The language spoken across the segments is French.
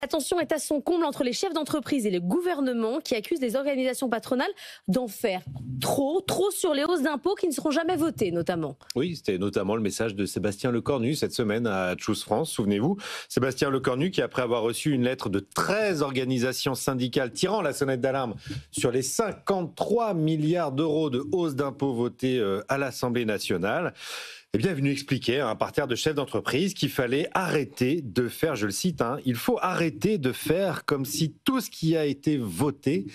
La tension est à son comble entre les chefs d'entreprise et le gouvernement qui accusent les organisations patronales d'en faire trop sur les hausses d'impôts qui ne seront jamais votées notamment. Oui, c'était notamment le message de Sébastien Lecornu cette semaine à Choose France, souvenez-vous. Sébastien Lecornu qui, après avoir reçu une lettre de 13 organisations syndicales tirant la sonnette d'alarme sur les 53 milliards d'euros de hausse d'impôts votés à l'Assemblée nationale, est venu expliquer à un parterre de chefs d'entreprise qu'il fallait arrêter de faire, je le cite, il faut arrêter de faire comme si tout ce qui a été voté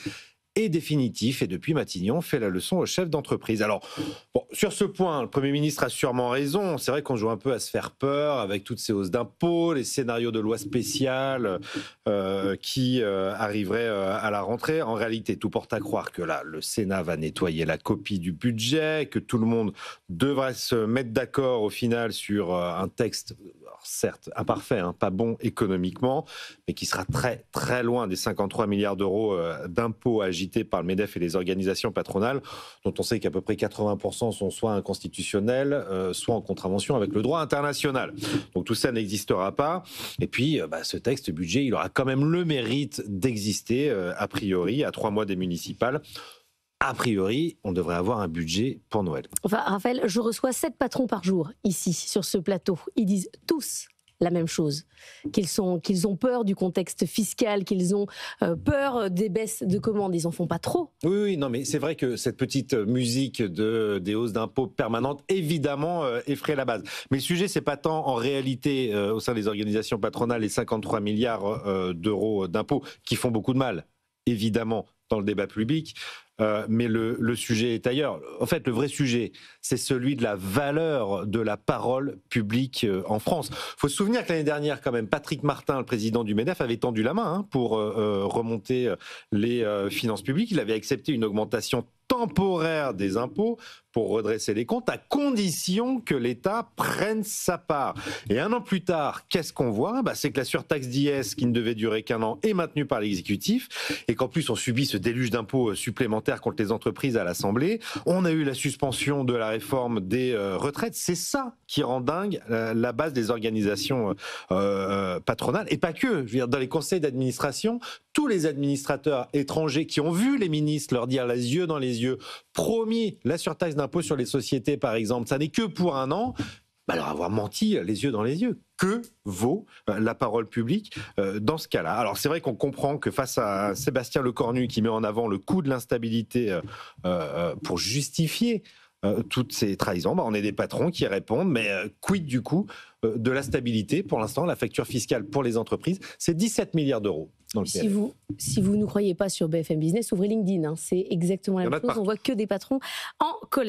est définitif. Et depuis, Matignon fait la leçon aux chefs d'entreprise. Alors, bon, sur ce point, le Premier ministre a sûrement raison. C'est vrai qu'on joue un peu à se faire peur avec toutes ces hausses d'impôts, les scénarios de loi spéciale qui arriveraient à la rentrée. En réalité, tout porte à croire que là, le Sénat va nettoyer la copie du budget, que tout le monde devrait se mettre d'accord au final sur un texte, alors certes imparfait, pas bon économiquement, mais qui sera très très loin des 53 milliards d'euros d'impôts agités par le MEDEF et les organisations patronales, dont on sait qu'à peu près 80% sont soit inconstitutionnels, soit en contravention avec le droit international. Donc tout ça n'existera pas. Et puis, ce texte budget, il aura quand même le mérite d'exister, a priori, à 3 mois des municipales. A priori, on devrait avoir un budget pour Noël. Enfin, Raphaël, je reçois 7 patrons par jour ici, sur ce plateau. Ils disent tous la même chose, qu'ils ont peur du contexte fiscal, qu'ils ont peur des baisses de commandes. Ils en font pas trop. Oui, non, mais c'est vrai que cette petite musique des hausses d'impôts permanentes, évidemment, effraie la base. Mais le sujet, c'est pas tant en réalité, au sein des organisations patronales, les 53 milliards d'euros d'impôts qui font beaucoup de mal, évidemment, dans le débat public. Mais le sujet est ailleurs. En fait, le vrai sujet, c'est celui de la valeur de la parole publique en France. Il faut se souvenir que l'année dernière, quand même, Patrick Martin, le président du MEDEF, avait tendu la main pour remonter les finances publiques. Il avait accepté une augmentation temporaire des impôts pour redresser les comptes, à condition que l'État prenne sa part. Et un an plus tard, qu'est-ce qu'on voit ? C'est que la surtaxe d'IS, qui ne devait durer qu'un an, est maintenue par l'exécutif, et qu'en plus on subit ce déluge d'impôts supplémentaires contre les entreprises à l'Assemblée. On a eu la suspension de la réforme des retraites. C'est ça qui rend dingue la base des organisations patronales, et pas que. Je veux dire, dans les conseils d'administration, tous les administrateurs étrangers qui ont vu les ministres leur dire les yeux dans les yeux, promis la surtaxe d'impôt sur les sociétés, par exemple, ça n'est que pour un an, leur avoir menti les yeux dans les yeux. Que vaut la parole publique dans ce cas-là ? Alors c'est vrai qu'on comprend que face à Sébastien Lecornu qui met en avant le coût de l'instabilité pour justifier toutes ces trahisons, on est des patrons qui répondent, mais quid du coup de la stabilité ? Pour l'instant, la facture fiscale pour les entreprises, c'est 17 milliards d'euros. Si vous ne croyez pas sur BFM Business, ouvrez LinkedIn. C'est exactement la même chose. On voit que des patrons en colère.